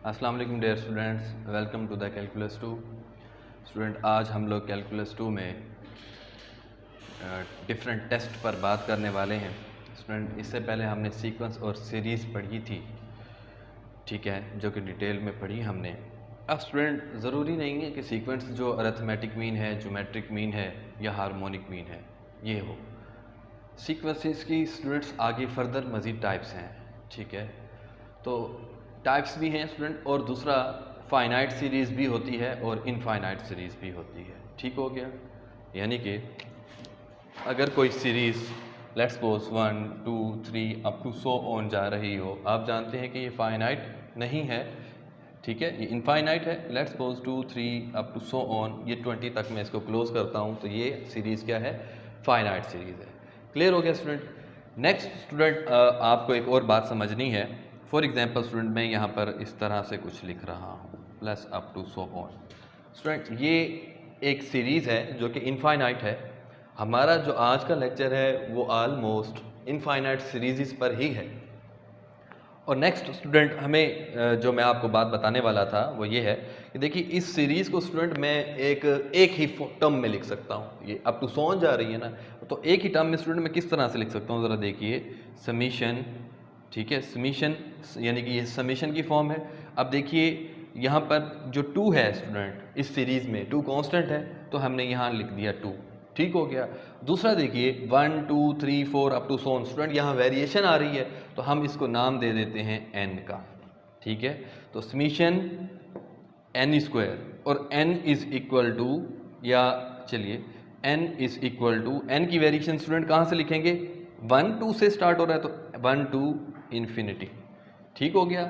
अस्सलाम वालेकुम dear students, welcome to the calculus 2। Student, आज हम लोग कैलकुलस 2 में डिफरेंट टेस्ट पर बात करने वाले हैं। स्टूडेंट, इससे पहले हमने सीक्वेंस और सीरीज़ पढ़ी थी, ठीक है, जो कि डिटेल में पढ़ी हमने। अब स्टूडेंट, ज़रूरी नहीं है कि सीक्वेंस जो अरिथमेटिक मीन है, ज्योमेट्रिक मीन है या हार्मोनिक मीन है ये हो। सीक्वेंसेस की स्टूडेंट्स आगे फर्दर मज़ीद टाइप्स हैं, ठीक है। तो टाइप्स भी हैं स्टूडेंट, और दूसरा फाइनाइट सीरीज़ भी होती है और इनफाइनाइट सीरीज़ भी होती है, ठीक हो गया। यानी कि अगर कोई series let's suppose 1 2 3 up to 100 on जा रही हो, आप जानते हैं कि ये फाइनाइट नहीं है, ठीक है, ये इनफाइनाइट है। Let's suppose 2 3 up to 100 on, ये 20 तक मैं इसको क्लोज करता हूँ, तो ये सीरीज़ क्या है? फाइनाइट सीरीज़ है। क्लियर हो गया स्टूडेंट। नेक्स्ट स्टूडेंट, आपको एक और बात समझनी है। फॉर एग्जांपल स्टूडेंट, मैं यहाँ पर इस तरह से कुछ लिख रहा हूँ, plus up to 100 on. Student, ये एक सीरीज़ है जो कि इनफाइनाइट है। हमारा जो आज का लेक्चर है वो ऑलमोस्ट इनफाइनाइट सीरीज़ पर ही है। और नेक्स्ट स्टूडेंट, हमें जो मैं आपको बात बताने वाला था वो ये है कि देखिए, इस सीरीज़ को स्टूडेंट मैं एक ही टर्म में लिख सकता हूँ। ये अप टू 100 जा रही है ना, तो एक ही टर्म में स्टूडेंट मैं किस तरह से लिख सकता हूँ, ज़रा देखिए। समीशन, ठीक है, समीशन यानी कि ये समीशन की फॉर्म है। अब देखिए यहाँ पर जो 2 है स्टूडेंट, इस सीरीज़ में 2 कांस्टेंट है, तो हमने यहाँ लिख दिया 2, ठीक हो गया। दूसरा देखिए 1 2 3 4 अप टू 100 स्टूडेंट, यहाँ वेरिएशन आ रही है, तो हम इसको नाम दे देते हैं n का, ठीक है। तो समीशन n स्क्वायर, और n इज़ इक्वल टू, या चलिए n is equal to, n की वेरिएशन स्टूडेंट कहाँ से लिखेंगे? 1 2 से स्टार्ट हो रहा है, तो 1 टू इन्फिनिटी, ठीक हो गया।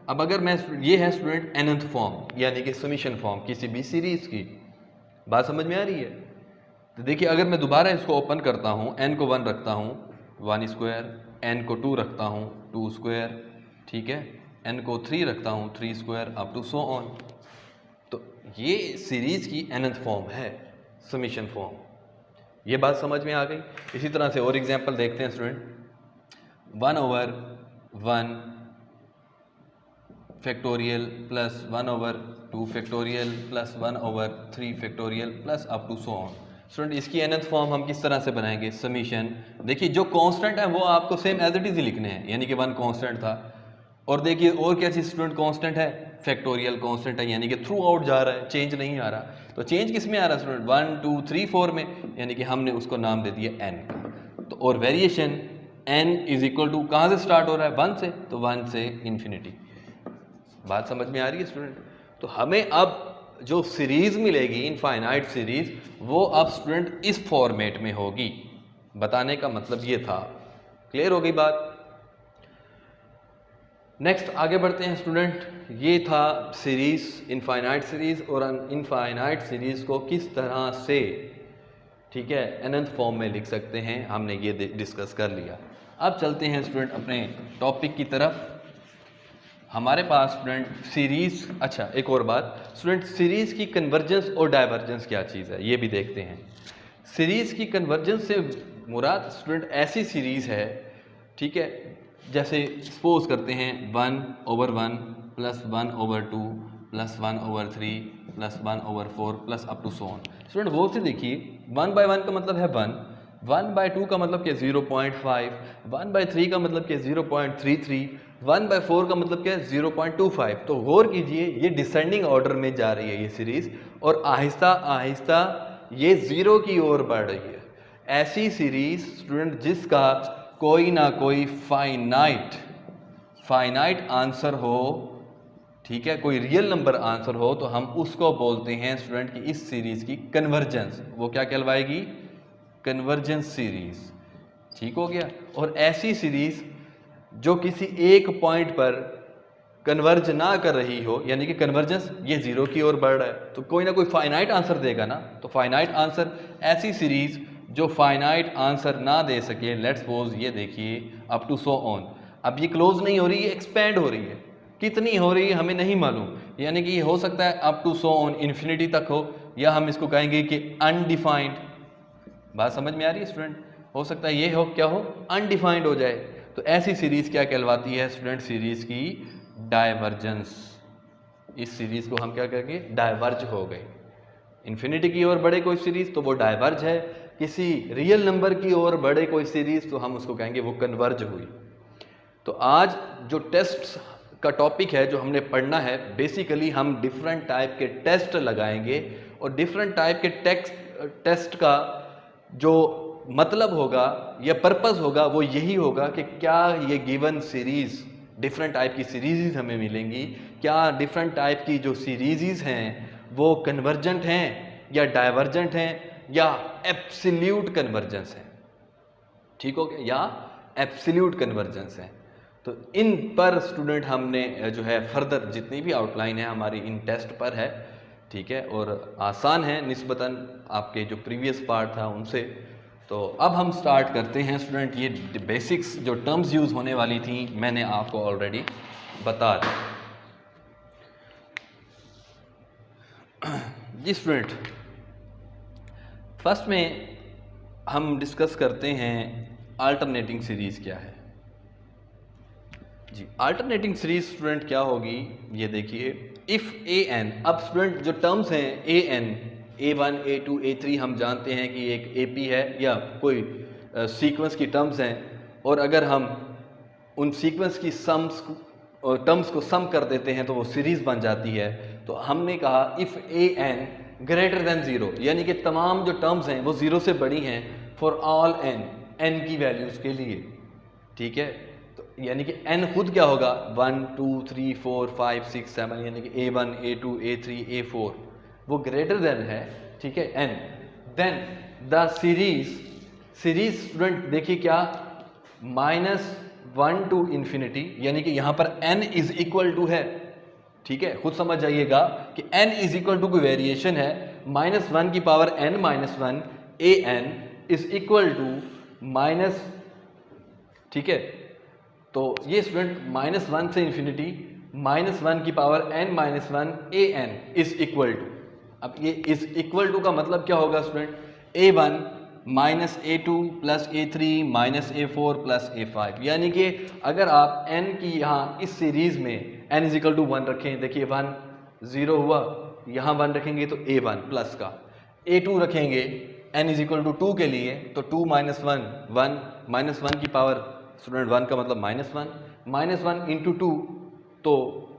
अब अगर मैं, ये है स्टूडेंट nth फॉर्म यानी कि समीशन फॉर्म किसी भी सीरीज़ की। बात समझ में आ रही है? तो देखिए, अगर मैं दोबारा इसको ओपन करता हूँ, n को 1 रखता हूँ 1 स्क्वायर, n को 2 रखता हूँ 2 स्क्वायर, ठीक है, n को 3 रखता हूँ 3 स्क्वायर अप टू 100 ऑन। तो ये सीरीज़ की nth फॉर्म है, समीशन फॉर्म। ये बात समझ में आ गई। इसी तरह से और एग्जांपल देखते हैं student. 1/1 factorial plus 1/2 factorial plus 1/3 factorial plus up to 100 on. Student, इसकी nth फॉर्म हम किस तरह से बनाएंगे? समीशन, देखिए जो कांस्टेंट है वो आपको सेम एज इट इज ही लिखने हैं, यानी कि 1 कांस्टेंट था। और देखिए और क्या चीज़ स्टूडेंट कांस्टेंट है? फैक्टोरियल कांस्टेंट है, यानी कि थ्रू आउट जा रहा है, चेंज नहीं आ रहा। तो चेंज किस में आ रहा है स्टूडेंट? 1 2 3 4 में, यानी कि हमने उसको नाम दे दिया n का। तो और variation n is equal to कहाँ से स्टार्ट हो रहा है? 1 से, तो 1 से इन्फिनिटी। बात समझ में आ रही है स्टूडेंट? तो हमें अब जो सीरीज मिलेगी इनफाइनाइट सीरीज, वो अब स्टूडेंट इस फॉर्मेट में होगी। बताने का मतलब ये था। क्लियर हो गई बात? नेक्स्ट आगे बढ़ते हैं स्टूडेंट। ये था सीरीज, इनफाइनाइट सीरीज, और इनफाइनाइट सीरीज को किस तरह से, ठीक है, nth फॉर्म में लिख सकते हैं, हमने ये डिस्कस कर लिया। अब चलते हैं स्टूडेंट अपने टॉपिक की तरफ। हमारे पास स्टूडेंट सीरीज़, अच्छा एक और बात स्टूडेंट, सीरीज़ की कन्वर्जेंस और डाइवर्जेंस क्या चीज़ है ये भी देखते हैं। सीरीज़ की कन्वर्जेंस से मुराद स्टूडेंट ऐसी सीरीज़ है, ठीक है, जैसे सपोज करते हैं 1/1 plus 1/2 plus 1/3 plus 1/4 plus up to 100 on. Student वो से देखिए, 1/1 का मतलब है 1, 1/2 का मतलब क्या? 0.5, 1/3 का मतलब क्या? 0.33, 1/4 का मतलब क्या है? 0.25। तो गौर कीजिए, ये डिसेंडिंग ऑर्डर में जा रही है ये सीरीज़, और आहिस्ता आहिस्ता ये ज़ीरो की ओर बढ़ रही है। ऐसी सीरीज़ स्टूडेंट जिसका कोई ना कोई फाइनाइट आंसर हो, ठीक है, कोई रियल नंबर आंसर हो, तो हम उसको बोलते हैं स्टूडेंट कि इस सीरीज़ की कन्वर्जेंस, वो क्या कहलवाएगी? कन्वर्जेंस सीरीज़, ठीक हो गया। और ऐसी सीरीज़ जो किसी एक पॉइंट पर कन्वर्ज ना कर रही हो, यानी कि कन्वर्जेंस ये ज़ीरो की ओर बढ़ रहा है, तो कोई ना कोई फाइनाइट आंसर देगा ना। तो फाइनाइट आंसर, ऐसी सीरीज़ जो फाइनाइट आंसर ना दे सके, लेट्स सपोज ये देखिए अप टू 100 ऑन। अब ये क्लोज नहीं हो रही है, एक्सपेंड हो रही है। कितनी हो रही है हमें नहीं मालूम, यानी कि ये हो सकता है अप टू 100 ऑन इन्फिनिटी तक हो, या हम इसको कहेंगे कि अनडिफाइंड। बात समझ में आ रही है स्टूडेंट? हो सकता है ये हो, क्या हो? अनडिफाइंड हो जाए। तो ऐसी सीरीज़ क्या कहलवाती है स्टूडेंट? सीरीज़ की डाइवर्जेंस। इस सीरीज़ को हम क्या करेंगे, डाइवर्ज हो गए। इन्फिनिटी की ओर बढ़े कोई सीरीज़ तो वो डाइवर्ज है, किसी रियल नंबर की ओर बढ़े कोई सीरीज़ तो हम उसको कहेंगे वो कन्वर्ज हुई। तो आज जो टेस्ट का टॉपिक है जो हमने पढ़ना है, बेसिकली हम डिफरेंट टाइप के टेस्ट लगाएंगे और डिफरेंट टाइप के टेस्ट का जो मतलब होगा या पर्पस होगा वो यही होगा कि क्या ये गिवन सीरीज़, डिफरेंट टाइप की सीरीज़ हमें मिलेंगी, क्या डिफरेंट टाइप की जो सीरीज़ हैं वो कन्वर्जेंट हैं या डाइवर्जेंट हैं या एब्सोल्यूट कन्वर्जेंस हैं, ठीक हो गया, या एब्सोल्यूट कन्वर्जेंस है। तो इन पर स्टूडेंट हमने जो है फर्दर जितनी भी आउटलाइन है हमारी इन टेस्ट पर है, ठीक है, और आसान है निस्बतन आपके जो प्रीवियस पार्ट था उनसे। तो अब हम स्टार्ट करते हैं स्टूडेंट। ये बेसिक्स जो टर्म्स यूज़ होने वाली थी मैंने आपको ऑलरेडी बता दी। जी स्टूडेंट, फर्स्ट में हम डिस्कस करते हैं अल्टरनेटिंग सीरीज़ क्या है। जी, अल्टरनेटिंग सीरीज स्टूडेंट क्या होगी, ये देखिए, इफ़ ए एन, अब स्टूडेंट जो टर्म्स हैं A N, A1 A2 A3 हम जानते हैं कि एक AP है या कोई सीक्वेंस की टर्म्स हैं, और अगर हम उन सीक्वेंस की टर्म्स को सम कर देते हैं तो वो सीरीज़ बन जाती है। तो हमने कहा इफ़ AN ग्रेटर देन 0, यानी कि तमाम जो टर्म्स हैं वो 0 से बड़ी हैं फॉर ऑल n की वैल्यूज़ के लिए, ठीक है। तो यानी कि n खुद क्या होगा, 1 2 3 4 5 6 7, यानी कि A1 A2 A3 A4 वो ग्रेटर देन है, ठीक है, n। Then the series student देखिए क्या, -1 टू इन्फिनिटी, यानी कि यहाँ पर n इज इक्वल टू है, ठीक है, खुद समझ जाइएगा कि n इज इक्वल टू कोई वेरिएशन है, -1 की power n -1 an is equal to minus, ठीक है। तो ये स्टूडेंट -1 से इन्फिनिटी -1 की power n -1 an is equal to, अब ये इज इक्वल टू का मतलब क्या होगा student, A1 -A2 plus A3 -A4 plus A5, यानी कि अगर आप n की यहाँ इस सीरीज में n इज इक्वल टू 1 रखें, देखिए 1 0 हुआ, यहाँ 1 रखेंगे तो A1 प्लस का, A2 रखेंगे n इज इक्वल टू 2 के लिए तो 2 -1 1 -1 की पावर स्टूडेंट 1 का मतलब -1 -1 इंटू 2 तो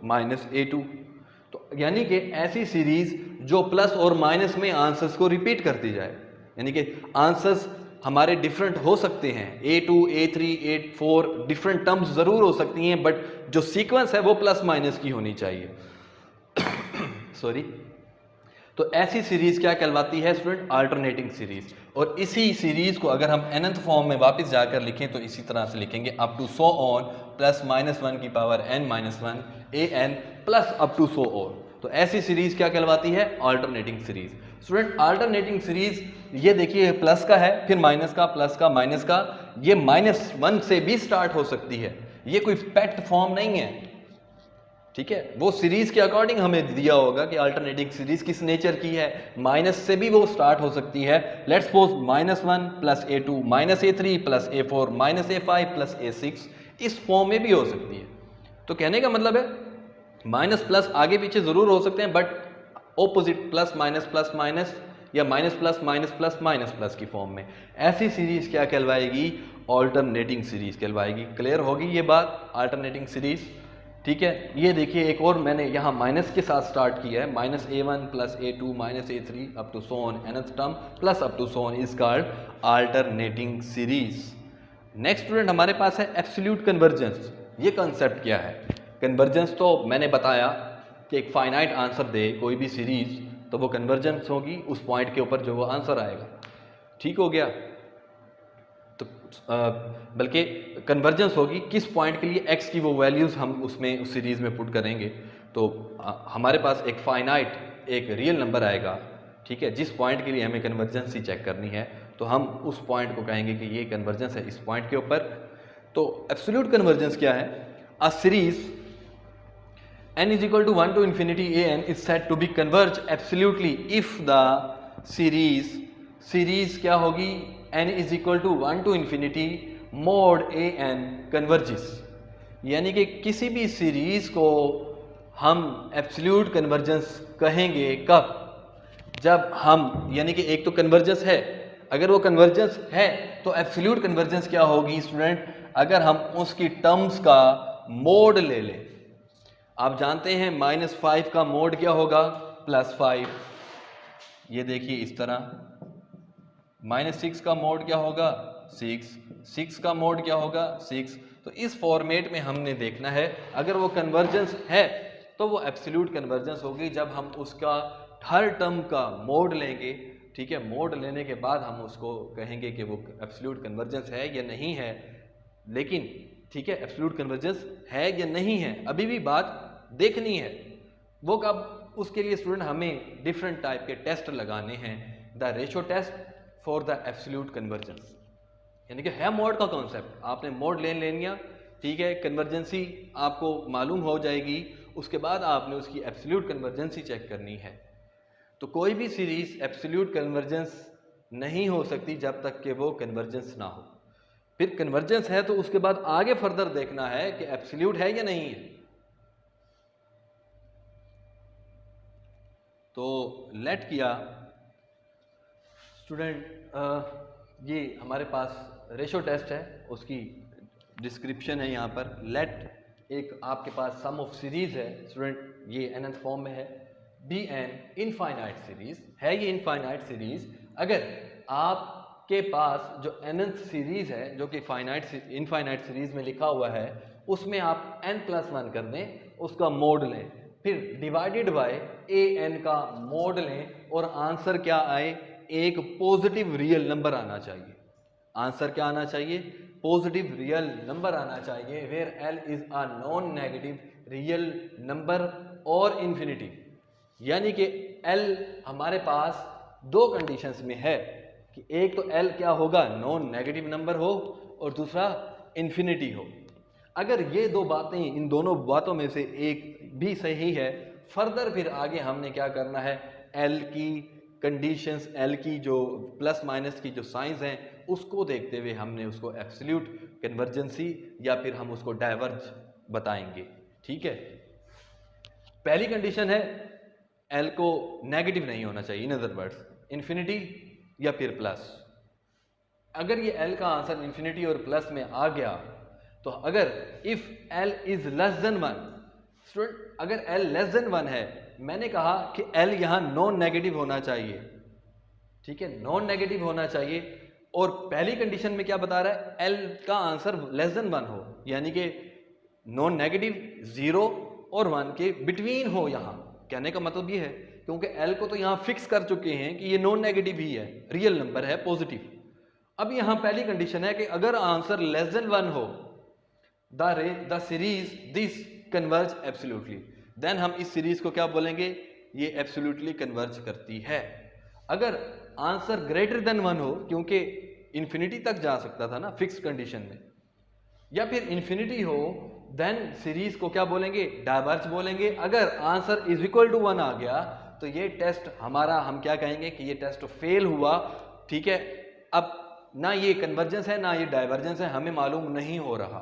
-A2। तो यानी कि ऐसी सीरीज जो प्लस और माइनस में आंसर्स को रिपीट करती जाए, यानी कि आंसर्स हमारे डिफरेंट हो सकते हैं, A2 A3 A4 different terms ज़रूर हो सकती हैं, बट जो सीक्वेंस है वो प्लस माइनस की होनी चाहिए सॉरी। तो ऐसी सीरीज क्या कहलवाती है स्टूडेंट, अल्टरनेटिंग सीरीज। और इसी सीरीज को अगर हम nth फॉर्म में वापस जाकर लिखें तो इसी तरह से लिखेंगे up to so on plus -1 की power n -1 an plus up to so on. तो ऐसी सीरीज क्या कहलवाती है, alternating series. Student alternating series ये देखिए प्लस का है, फिर माइनस का, प्लस का, माइनस का, ये -1 से भी स्टार्ट हो सकती है, ये कोई पैक्ट फॉर्म नहीं है, ठीक है। वो सीरीज के अकॉर्डिंग हमें दिया होगा कि अल्टरनेटिंग सीरीज किस नेचर की है, माइनस से भी वो स्टार्ट हो सकती है। Let's suppose -1 plus A2 -A3 plus A4 -A5 plus A6, इस फॉर्म में भी हो सकती है। तो कहने का मतलब है माइनस प्लस आगे पीछे जरूर हो सकते हैं, बट ऑपोजिट प्लस माइनस या माइनस प्लस माइनस प्लस की फॉर्म में। ऐसी सीरीज क्या कहलवाएगी, अल्टरनेटिंग सीरीज कहलवाएगी। क्लियर होगी ये बात, अल्टरनेटिंग सीरीज, ठीक है। ये देखिए एक और मैंने यहाँ माइनस के साथ स्टार्ट किया है, -A1 plus A2 -A3 up to so on nth term plus up to so on is called alternating series. Next student हमारे पास है एब्सोल्यूट कन्वर्जेंस। ये कंसेप्ट क्या है, कन्वर्जेंस तो मैंने बताया कि एक फाइनाइट आंसर दे कोई भी सीरीज तो वो कन्वर्जेंस होगी उस पॉइंट के ऊपर जो वो आंसर आएगा, ठीक हो गया। तो बल्कि कन्वर्जेंस होगी किस पॉइंट के लिए x की वो वैल्यूज़ हम उसमें उस सीरीज़ में पुट करेंगे। तो हमारे पास एक फाइनाइट एक रियल नंबर आएगा, ठीक है, जिस पॉइंट के लिए हमें कन्वर्जेंस ही चेक करनी है तो हम उस पॉइंट को कहेंगे कि ये कन्वर्जेंस है इस पॉइंट के ऊपर। तो एब्सोल्यूट कन्वर्जेंस क्या है, a series n is equal to 1 to infinity an is said to be converge absolutely if the series क्या होगी, n is equal to 1 to infinity mod an converges, यानी कि किसी भी सीरीज को हम एब्सोल्यूट कन्वर्जेंस कहेंगे कब? जब हम, यानी कि एक तो कन्वर्जेंस है, अगर वो कन्वर्जेंस है तो एब्सोल्यूट कन्वर्जेंस क्या होगी स्टूडेंट? अगर हम उसकी टर्म्स का मोड ले लें। आप जानते हैं -5 का मोड क्या होगा? +5। ये देखिए इस तरह। -6 का मोड क्या होगा? 6। 6 का मोड क्या होगा? 6। तो इस फॉर्मेट में हमने देखना है, अगर वो कन्वर्जेंस है तो वो एब्सोल्यूट कन्वर्जेंस होगी जब हम उसका हर टर्म का मोड लेंगे। ठीक है, मोड लेने के बाद हम उसको कहेंगे कि वो एब्सोल्यूट कन्वर्जेंस है या नहीं है। लेकिन ठीक है, एब्सोल्यूट कन्वर्जेंस है या नहीं है अभी भी बात देखनी है। वो कब? उसके लिए स्टूडेंट हमें डिफरेंट टाइप के टेस्ट लगाने हैं। The ratio test for the absolute convergence, यानी कि है मोड का कॉन्सेप्ट। आपने मोड ले लिया, ठीक है, कन्वर्जेंसी आपको मालूम हो जाएगी। उसके बाद आपने उसकी एब्सोल्यूट कन्वर्जेंसी चेक करनी है। तो कोई भी सीरीज एब्सोल्यूट कन्वर्जेंस नहीं हो सकती जब तक कि वो कन्वर्जेंस ना हो। फिर कन्वर्जेंस है तो उसके बाद आगे फर्दर देखना है कि एब्सोल्यूट है या नहीं है। तो लेट किया स्टूडेंट, ये हमारे पास रेशो टेस्ट है, उसकी डिस्क्रिप्शन है यहाँ पर। लेट एक आपके पास सम ऑफ सीरीज है स्टूडेंट, ये nth फॉर्म में है। बी एन इनफाइनाइट सीरीज है, ये इनफाइनाइट सीरीज। अगर आपके पास जो nth सीरीज है जो कि इनफाइनाइट सीरीज में लिखा हुआ है, उसमें आप n+1 कर दें, उसका मोड लें, फिर डिवाइडेड बाय ए एन का मोड लें और आंसर क्या आए? एक पॉजिटिव रियल नंबर आना चाहिए। आंसर क्या आना चाहिए? पॉजिटिव रियल नंबर आना चाहिए, where L is a non negative real number और इन्फिनिटी। यानी कि एल हमारे पास दो कंडीशंस में है कि एक तो एल क्या होगा? नॉन नेगेटिव नंबर हो और दूसरा इन्फिनिटी हो। अगर ये दो बातें, इन दोनों बातों में से एक भी सही है, फर्दर फिर आगे हमने क्या करना है? एल की कंडीशंस, एल की जो प्लस माइनस की जो साइंस हैं, उसको देखते हुए हमने उसको एब्सोल्यूट कन्वर्जेंसी या फिर हम उसको डाइवर्ज बताएंगे। ठीक है, पहली कंडीशन है एल को नेगेटिव नहीं होना चाहिए, इन अदर वर्ड्स इन्फिनिटी या फिर प्लस। अगर ये एल का आंसर इन्फिनिटी और प्लस में आ गया तो अगर if L is less than 1, student अगर एल लेस देन 1 है, मैंने कहा कि एल यहां नॉन नेगेटिव होना चाहिए। ठीक है, नॉन नेगेटिव होना चाहिए। और पहली कंडीशन में क्या बता रहा है? एल का आंसर लेस देन 1 हो, यानी कि नॉन नेगेटिव 0 और 1 के बिटवीन हो। यहां कहने का मतलब ये है, क्योंकि एल को तो यहां फिक्स कर चुके हैं कि ये नॉन नेगेटिव ही है, रियल नंबर है, पॉजिटिव। अब यहां पहली कंडीशन है कि अगर आंसर लेस देन 1 हो, the series this converge absolutely, then हम इस सीरीज को क्या बोलेंगे? ये एब्सोल्युटली कन्वर्ज करती है। अगर आंसर ग्रेटर देन 1 हो, क्योंकि इन्फिनिटी तक जा सकता था ना फिक्स कंडीशन में, या फिर इन्फिनिटी हो, देन सीरीज को क्या बोलेंगे? डाइवर्ज बोलेंगे। अगर आंसर इज इक्वल टू 1 आ गया तो ये टेस्ट हमारा, हम क्या कहेंगे कि ये टेस्ट फेल हुआ। ठीक है, अब ना ये कन्वर्जेंस है ना ये डाइवर्जेंस है, हमें मालूम नहीं हो रहा।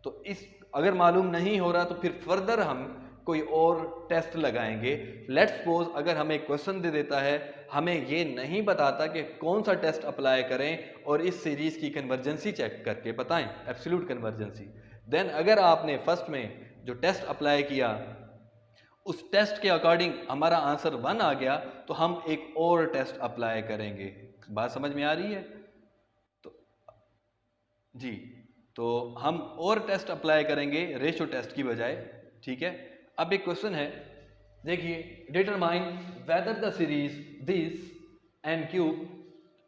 तो इस अगर मालूम नहीं हो रहा तो फिर फर्दर हम कोई और टेस्ट लगाएंगे। लेट्स सपोज अगर हमें क्वेश्चन दे देता है, हमें ये नहीं बताता कि कौन सा टेस्ट अप्लाई करें और इस सीरीज की कन्वर्जेंसी चेक करके बताएं, एब्सोल्यूट कन्वर्जेंसी। देन अगर आपने फर्स्ट में जो टेस्ट अप्लाई किया उस टेस्ट के अकॉर्डिंग हमारा आंसर 1 आ गया तो हम एक और टेस्ट अप्लाई करेंगे। बात समझ में आ रही है? तो जी, तो हम और टेस्ट अप्लाई करेंगे रेशो टेस्ट की बजाय। ठीक है, अब एक क्वेश्चन है, देखिए, determine whether the series this N cube,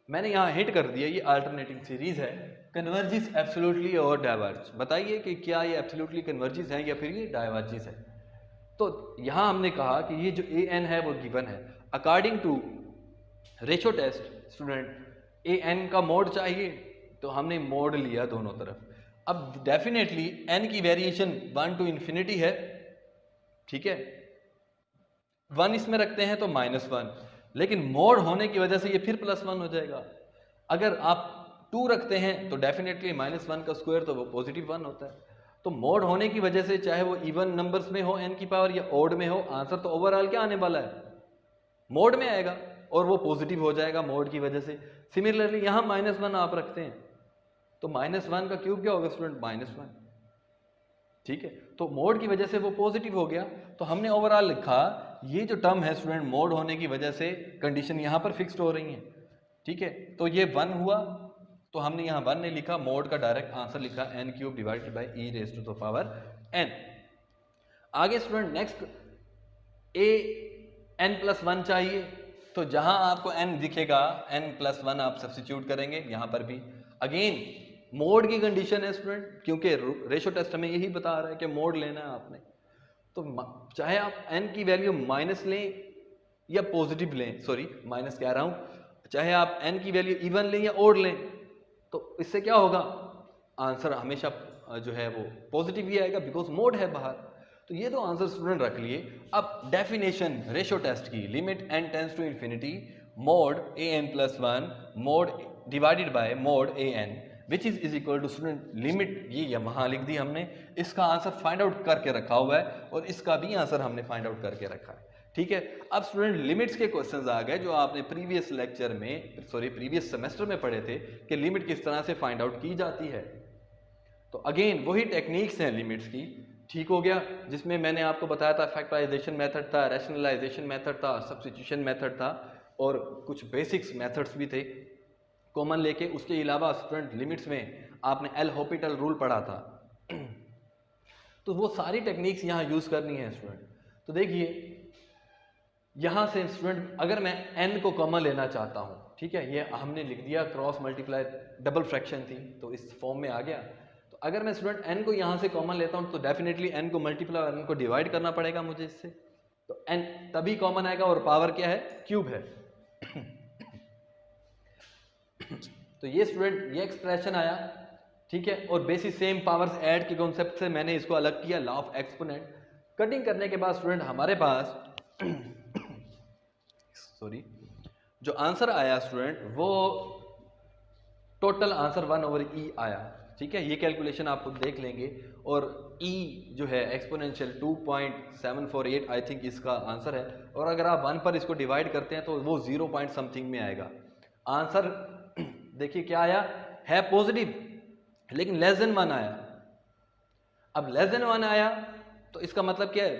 मैंने यहाँ हिट कर दिया, ये अल्टरनेटिंग सीरीज है, कन्वर्जिस एब्सोल्युटली और डाइवर्ज। बताइए कि क्या ये एब्सोल्युटली कन्वर्जिस है या फिर ये डाइवर्जिस है। तो यहाँ हमने कहा कि ये जो ए एन है वो गिवन है। According to ratio test student a n का मोड चाहिए, तो हमने मोड लिया दोनों तरफ। अब डेफिनेटली एन की वेरिएशन 1 टू इन्फिनिटी है। ठीक है, 1 इसमें रखते हैं तो -1, लेकिन मोड होने की वजह से ये फिर +1 हो जाएगा। अगर आप 2 रखते हैं तो डेफिनेटली -1 का स्क्वायर तो वो +1 होता है। तो मोड होने की वजह से चाहे वो इवन नंबर्स में हो n की पावर या ऑड में हो, आंसर तो ओवरऑल क्या आने वाला है, मोड में आएगा और वो पॉजिटिव हो जाएगा मोड की वजह से। सिमिलरली यहाँ -1 आप रखते हैं तो -1 का क्यूब क्या होगा स्टूडेंट, -1, ठीक है। तो मोड की वजह से वो पॉजिटिव हो गया, तो हमने ओवरऑल लिखा ये जो टर्म है स्टूडेंट मोड होने की वजह से कंडीशन यहाँ पर फिक्स्ड हो रही है, ठीक है। तो ये 1 हुआ, तो हमने यहाँ 1 नहीं लिखा, मोड का डायरेक्ट आंसर लिखा n³ डिवाइडेड बाई e⁻n। आगे स्टूडेंट नेक्स्ट a n+1 चाहिए, तो जहां आपको n दिखेगा n+1 आप सब्स्टिट्यूट करेंगे, यहां पर भी अगेन मोड की कंडीशन है स्टूडेंट, क्योंकि रेशो टेस्ट हमें यही बता रहा है कि मोड लेना है आपने। तो चाहे आप n की वैल्यू माइनस लें या पॉजिटिव लें, सॉरी माइनस कह रहा हूं, चाहे आप n की वैल्यू इवन लें या ओड लें, तो इससे क्या होगा, आंसर हमेशा जो है वो पॉजिटिव ही आएगा, बिकॉज मोड है बाहर। तो ये तो आंसर स्टूडेंट रख लिए। अब डेफिनेशन रेशो टेस्ट की, limit n tends to infinity mod an+1 mod divided by mod an which is equal to student limit, ये वहां लिख दी हमने, इसका आंसर फाइंड आउट करके रखा हुआ है और इसका भी आंसर हमने फाइंड आउट करके रखा है, ठीक है। अब स्टूडेंट लिमिट्स के क्वेश्चंस आ गए जो आपने प्रीवियस लेक्चर में, सॉरी प्रीवियस सेमेस्टर में पढ़े थे कि लिमिट किस तरह से फाइंड आउट की जाती है। तो अगेन वही टेक्निक्स हैं लिमिट्स की, ठीक हो गया, जिसमें मैंने आपको बताया था फैक्टराइजेशन मेथड था, रैशनलाइजेशन मेथड था, सब्स्टिट्यूशन मेथड था और कुछ बेसिक्स मेथड्स भी थे कॉमन लेके। उसके अलावा स्टूडेंट लिमिट्स में आपने एल हॉपिटल रूल पढ़ा था तो वो सारी टेक्निक्स यहाँ यूज करनी है स्टूडेंट। तो देखिए यहाँ से स्टूडेंट अगर मैं n को कॉमन लेना चाहता हूँ, ठीक है, ये हमने लिख दिया क्रॉस मल्टीप्लाई, डबल फ्रैक्शन थी तो इस फॉर्म में आ गया। तो अगर मैं स्टूडेंट n को यहाँ से कॉमन लेता हूँ तो डेफिनेटली n को मल्टीप्लाई और n को डिवाइड करना पड़ेगा मुझे इससे, तो n तभी कॉमन आएगा और पावर क्या है, क्यूब है। तो ये स्टूडेंट ये एक्सप्रेशन आया, ठीक है, और बेसिस सेम पावर्स ऐड के कॉन्सेप्ट से मैंने इसको अलग किया, लॉ ऑफ एक्सपोनेंट। कटिंग करने के बाद स्टूडेंट हमारे पास सॉरी जो आंसर आया स्टूडेंट वो टोटल आंसर 1/e आया, ठीक है। ये कैलकुलेशन आप देख लेंगे और e जो है एक्सपोनेंशियल 2.748 आई थिंक इसका आंसर है, और अगर आप 1 पर इसको डिवाइड करते हैं तो वो 0 पॉइंट समथिंग में आएगा आंसर। देखिए क्या आया है पॉजिटिव, लेकिन लेस देन 1 आया। अब लेस देन 1 आया तो इसका मतलब क्या है,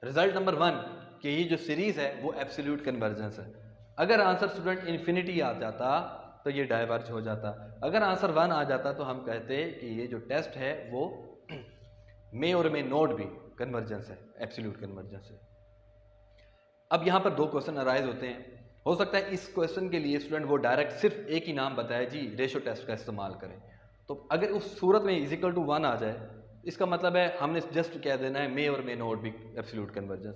रिजल्ट नंबर 1 कि ये जो सीरीज है वो एब्सोल्यूट कन्वर्जेंस है। अगर आंसर स्टूडेंट इन्फिनिटी आ जाता तो ये डाइवर्ज हो जाता, अगर आंसर 1 आ जाता तो हम कहते कि ये जो टेस्ट है वो मे और मे नोट भी कन्वर्जेंस है, एब्सोल्यूट कन्वर्जेंस है। अब यहाँ पर 2 क्वेश्चन अराइज होते हैं, हो सकता है इस क्वेश्चन के लिए स्टूडेंट वो डायरेक्ट सिर्फ एक ही नाम बताए जी रेशो टेस्ट का इस्तेमाल करें, तो अगर उस सूरत में इक्वल टू 1 आ जाए इसका मतलब है हमने जस्ट कह देना है मे और मे नोट भी एब्सोल्यूट कन्वर्जेंस,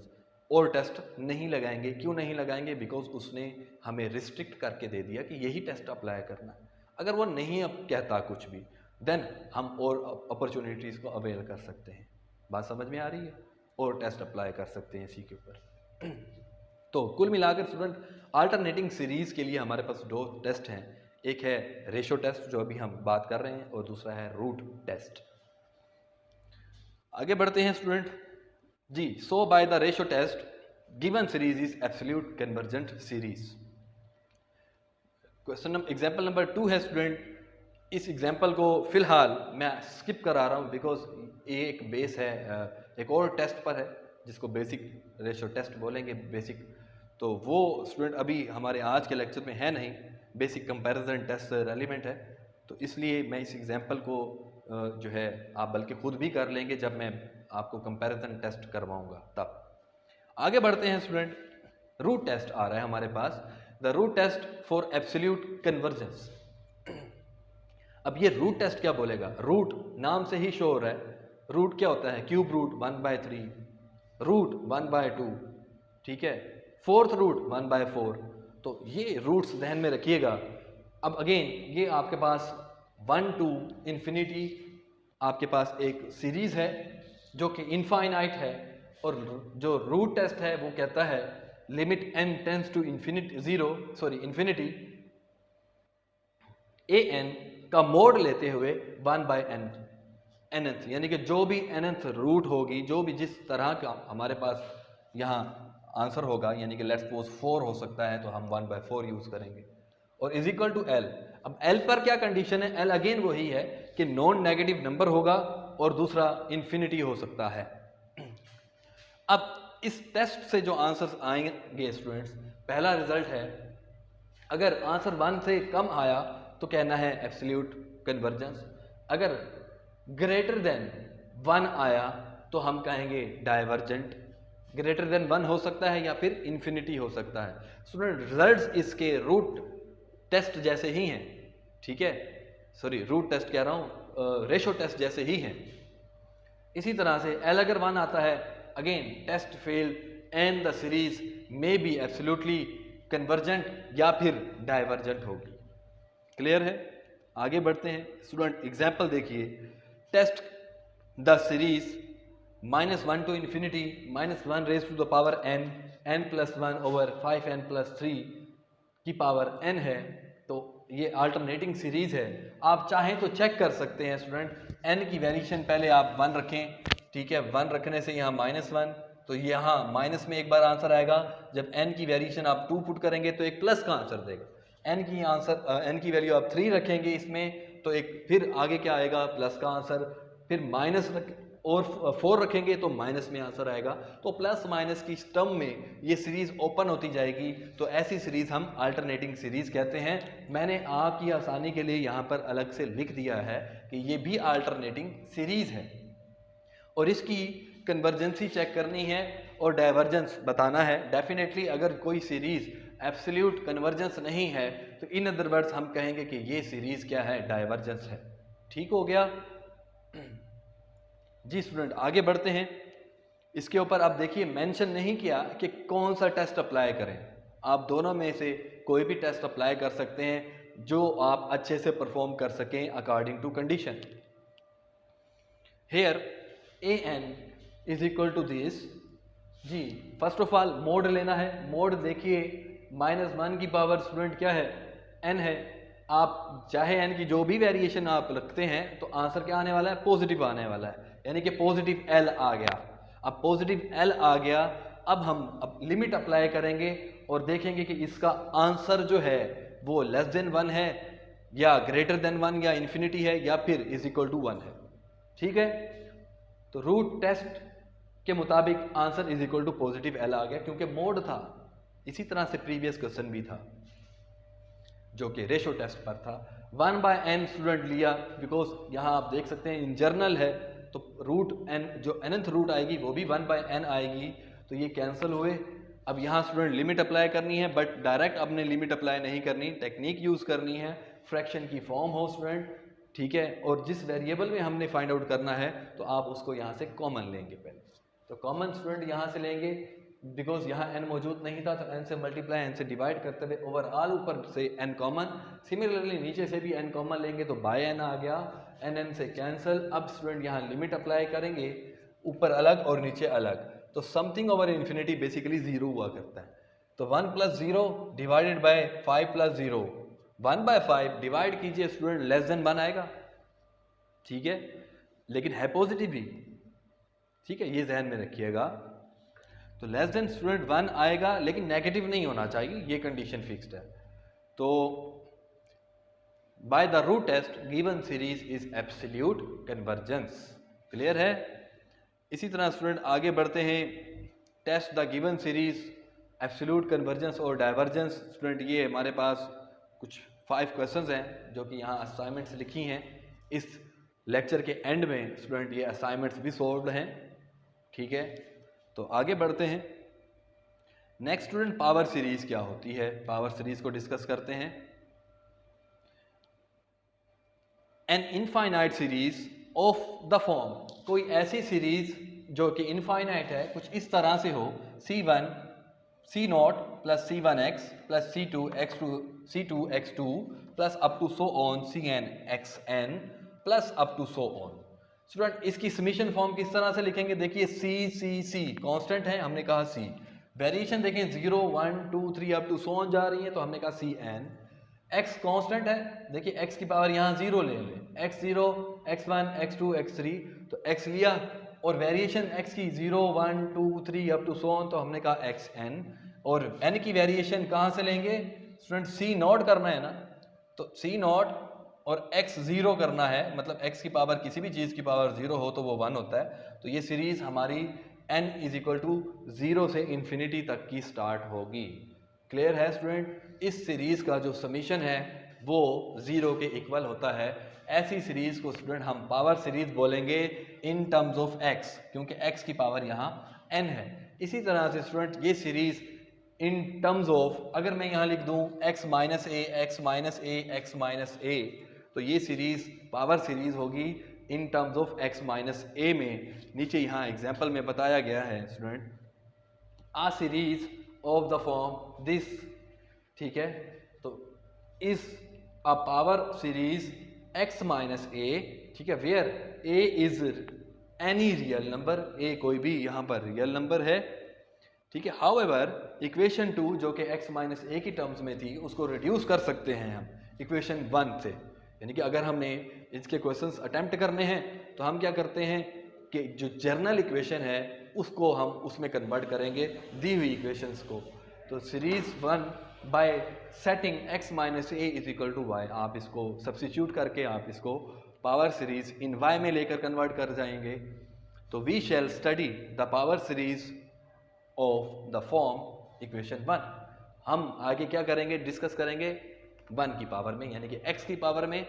और टेस्ट नहीं लगाएंगे। क्यों नहीं लगाएंगे, बिकॉज उसने हमें रिस्ट्रिक्ट करके दे दिया कि यही टेस्ट अप्लाई करना है। अगर वो नहीं अब कहता कुछ भी देन हम और अपॉर्चुनिटीज़ को अवेल कर सकते हैं। बात समझ में आ रही है, और टेस्ट अप्लाई कर सकते हैं इसी के ऊपर। तो कुल मिलाकर स्टूडेंट अल्टरनेटिंग सीरीज के लिए हमारे पास 2 टेस्ट हैं, एक है रेशो टेस्ट जो अभी हम बात कर रहे हैं और दूसरा है रूट टेस्ट। आगे बढ़ते हैं स्टूडेंट जी। So by the ratio test given series is absolute convergent series. Question example number 2 है स्टूडेंट। इस एग्जांपल को फिलहाल मैं स्किप करा रहा हूं बिकॉज ये एक बेस है, एक और टेस्ट पर है जिसको बेसिक रेशो टेस्ट बोलेंगे बेसिक, तो वो स्टूडेंट अभी हमारे आज के लेक्चर में है नहीं, बेसिक कंपैरिजन टेस्ट रेलिवेंट है, तो इसलिए मैं इस एग्जांपल को जो है आप बल्कि खुद भी कर लेंगे जब मैं आपको कंपैरिजन टेस्ट करवाऊंगा तब। आगे बढ़ते हैं स्टूडेंट, रूट टेस्ट आ रहा है हमारे पास, the root test for absolute convergence. अब ये रूट टेस्ट क्या बोलेगा, रूट नाम से ही शो हो रहा है, रूट क्या होता है, क्यूब रूट 1/3, रूट 1/2, ठीक है, फोर्थ रूट 1/4, तो ये रूट्स ध्यान में रखिएगा। अब अगेन ये आपके पास 1 to इन्फिनिटी आपके पास एक सीरीज है जो कि इनफाइनाइट है, और जो रूट टेस्ट है वो कहता है limit n tends to infinity an का मोड लेते हुए 1/n, nth, यानी कि जो भी nth रूट होगी, जो भी जिस तरह का हमारे पास यहाँ आंसर होगा, यानी कि लेट्स सपोज 4 हो सकता है तो हम 1/4 यूज़ करेंगे, और इज इक्वल टू एल। अब एल पर क्या कंडीशन है? एल अगेन वही है कि नॉन नेगेटिव नंबर होगा और दूसरा इन्फिनिटी हो सकता है। अब इस टेस्ट से जो आंसर्स आएंगे स्टूडेंट्स, पहला रिजल्ट है अगर आंसर 1 से कम आया तो कहना है एब्सोल्यूट कन्वर्जेंस, अगर ग्रेटर देन 1 आया तो हम कहेंगे डाइवर्जेंट। ग्रेटर देन 1 हो सकता है या फिर इन्फिनिटी हो सकता है। स्टूडेंट रिजल्ट्स इसके रूट टेस्ट जैसे ही हैं, ठीक है, सॉरी रूट टेस्ट कह रहा हूँ, रेशो टेस्ट जैसे ही हैं। इसी तरह से एल अगर 1 आता है, again test fail and the series may be absolutely convergent या फिर डाइवर्जेंट होगी। क्लियर है? आगे बढ़ते हैं स्टूडेंट, एग्जाम्पल देखिए। Test the series -1 to infinity -1 raised to the power n, n+1 over 5n+3 की पावर n है, तो ये अल्टरनेटिंग सीरीज है। आप चाहें तो चेक कर सकते हैं स्टूडेंट, n की वेरिएशन पहले आप 1 रखें, ठीक है, 1 रखने से यहाँ -1, तो यहाँ माइनस में एक बार आंसर आएगा। जब n की वेरिएशन आप 2 पुट करेंगे तो एक प्लस का आंसर देगा। n की वैल्यू आप 3 रखेंगे इसमें तो एक फिर आगे क्या आएगा? प्लस का आंसर। फिर माइनस और 4 रखेंगे तो माइनस में आंसर आएगा। तो प्लस माइनस की टर्म में ये सीरीज ओपन होती जाएगी, तो ऐसी सीरीज हम अल्टरनेटिंग सीरीज कहते हैं। मैंने आपकी आसानी के लिए यहाँ पर अलग से लिख दिया है कि ये भी अल्टरनेटिंग सीरीज है और इसकी कन्वर्जेंसी चेक करनी है और डाइवर्जेंस बताना है। डेफिनेटली अगर कोई सीरीज एब्सोल्यूट कन्वर्जेंस नहीं है तो इन अदर वर्ड्स हम कहेंगे कि ये सीरीज क्या है? डाइवर्जेंस है। ठीक हो गया जी स्टूडेंट, आगे बढ़ते हैं। इसके ऊपर आप देखिए मेंशन नहीं किया कि कौन सा टेस्ट अप्लाई करें। आप दोनों में से कोई भी टेस्ट अप्लाई कर सकते हैं जो आप अच्छे से परफॉर्म कर सकें according to condition. Here an is equal to this जी। फर्स्ट ऑफ ऑल मोड लेना है। मोड देखिए -1 की पावर स्टूडेंट क्या है? n है। आप चाहे n की जो भी वेरिएशन आप रखते हैं तो आंसर क्या आने वाला है? पॉजिटिव आने वाला है, यानी कि पॉजिटिव l आ गया। अब पॉजिटिव l आ गया, अब हम लिमिट अप्लाई करेंगे और देखेंगे कि इसका आंसर जो है वो लेस देन 1 है या ग्रेटर देन 1 या इन्फिनिटी है या फिर इज इक्वल टू 1 है। ठीक है, तो रूट टेस्ट के मुताबिक answer is equal to positive l आ गया क्योंकि मोड था। इसी तरह से प्रीवियस क्वेश्चन भी था जो कि रेशो टेस्ट पर था। 1/n स्टूडेंट लिया बिकॉज यहाँ आप देख सकते हैं इन जर्नल है, तो रूट n जो nth रूट आएगी वो भी 1/n आएगी, तो ये कैंसिल हुए। अब यहाँ स्टूडेंट लिमिट अप्लाई करनी है, बट डायरेक्ट आपने लिमिट अप्लाई नहीं करनी, टेक्निक यूज़ करनी है। फ्रैक्शन की फॉर्म हो स्टूडेंट, ठीक है, और जिस वेरिएबल में हमने फाइंड आउट करना है तो आप उसको यहाँ से कॉमन लेंगे पहले। तो कॉमन स्टूडेंट यहाँ से लेंगे बिकॉज यहाँ n मौजूद नहीं था, तो n से मल्टीप्लाई n से डिवाइड करते हुए ओवरऑल ऊपर से n कॉमन। सिमिलरली नीचे से भी n कॉमन लेंगे तो बाय n आ गया, n से कैंसिल। अब स्टूडेंट यहाँ लिमिट अप्लाई करेंगे, ऊपर अलग और नीचे अलग, तो समथिंग ओवर इन्फिनिटी बेसिकली 0 हुआ करता है। तो 1 + 0 डिवाइडेड बाय 5 + 0, 1/5 डिवाइड कीजिए स्टूडेंट, लेस देन 1 आएगा। ठीक है, लेकिन है पॉजिटिव ही, ठीक है, ये जहन में रखिएगा। तो लेस देन स्टूडेंट 1 आएगा लेकिन नेगेटिव नहीं होना चाहिए, ये कंडीशन फिक्स्ड है। तो by the root test given series is absolute convergence. Clear है? इसी तरह स्टूडेंट आगे बढ़ते हैं। Test the given series absolute convergence और डाइवर्जेंस। स्टूडेंट ये हमारे पास कुछ 5 क्वेश्चंस हैं जो कि यहाँ असाइनमेंट्स लिखी हैं। इस लेक्चर के एंड में स्टूडेंट ये असाइनमेंट्स भी सॉल्व हैं। ठीक है, तो आगे बढ़ते हैं। नेक्स्ट स्टूडेंट पावर सीरीज क्या होती है, पावर सीरीज को डिस्कस करते हैं। An infinite series of the form, कोई ऐसी सीरीज जो कि इनफाइनाइट है, कुछ इस तरह से हो C1 C0 + C1x + C2 x2 plus up to so on Cn xn plus up to so on. Student इसकी समीशन फॉर्म किस तरह से लिखेंगे? देखिए C कांस्टेंट है, हमने कहा C। वेरिएशन देखें 0 1 2 3 अप टू सो ऑन जा रही है, तो हमने कहा Cn। x कांस्टेंट है, देखिए x की पावर यहाँ 0 ले लें, x0, x1, x2, x3, तो x लिया और वेरिएशन x की 0, 1, 2, 3 अप टू सो ऑन, तो हमने कहा xn, और n की वेरिएशन कहाँ से लेंगे स्टूडेंट, c नॉट करना है ना, तो c नॉट और x 0 करना है, मतलब x की पावर किसी भी चीज़ की पावर 0 हो तो वो 1 होता है, तो ये सीरीज हमारी n इज इक्वल टू 0 से इन्फिनिटी तक की स्टार्ट होगी। क्लियर है स्टूडेंट? इस सीरीज का जो समीशन है वो 0 के इक्वल होता है। ऐसी सीरीज को स्टूडेंट हम पावर सीरीज बोलेंगे इन टर्म्स ऑफ x, क्योंकि x की पावर यहाँ n है। इसी तरह से स्टूडेंट ये सीरीज इन टर्म्स ऑफ, अगर मैं यहाँ लिख दूँ x minus a, x minus a, x minus a, तो ये सीरीज पावर सीरीज होगी in terms of x minus a में। नीचे यहाँ एग्जाम्पल में बताया गया है student, a series of the form this, ठीक है, तो इस अ power series x minus a, ठीक है, where a is any real number, a कोई भी यहाँ पर रियल नंबर है, ठीक है। हाउएवर इक्वेशन 2 जो कि x माइनस ए की टर्म्स में थी उसको रिड्यूस कर सकते हैं हम इक्वेशन 1 से, यानी कि अगर हमने इसके क्वेश्चंस अटेम्प्ट करने हैं तो हम क्या करते हैं कि जो जर्नल इक्वेशन है उसको हम उसमें कन्वर्ट करेंगे दी हुई इक्वेशंस को। तो series 1 by setting x minus A is equal to y, आप इसको सब्स्टिट्यूट करके आप इसको पावर सीरीज इन y में लेकर कन्वर्ट कर जाएंगे। तो we shall study the power series of the form equation 1। हम आगे क्या करेंगे, डिस्कस करेंगे 1 की पावर में, यानी कि x की पावर में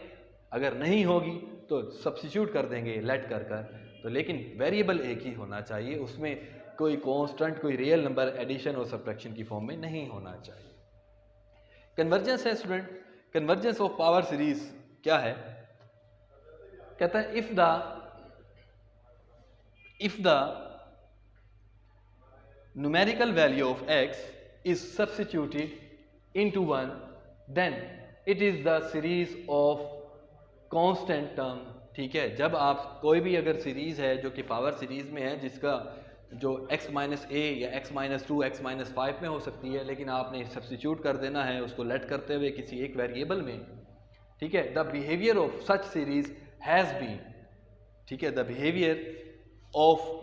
अगर नहीं होगी तो सब्स्टिट्यूट कर देंगे लेट कर कर, तो लेकिन वेरिएबल एक ही होना चाहिए, उसमें कोई कांस्टेंट कोई रियल नंबर एडिशन और सब्ट्रैक्शन की फॉर्म में नहीं होना चाहिए। कन्वर्जेंस है student, convergence of power series क्या है, कहता है if the numerical value of x is substituted into 1 then it is the series of constant term, ठीक है। जब आप कोई भी अगर सीरीज है जो कि पावर सीरीज में है जिसका जो x माइनस ए या x माइनस 2, x माइनस 5 में हो सकती है, लेकिन आपने सब्स्टिट्यूट कर देना है उसको लेट करते हुए किसी एक वेरिएबल में, ठीक है। The behaviour of such series has been, ठीक है, the behaviour of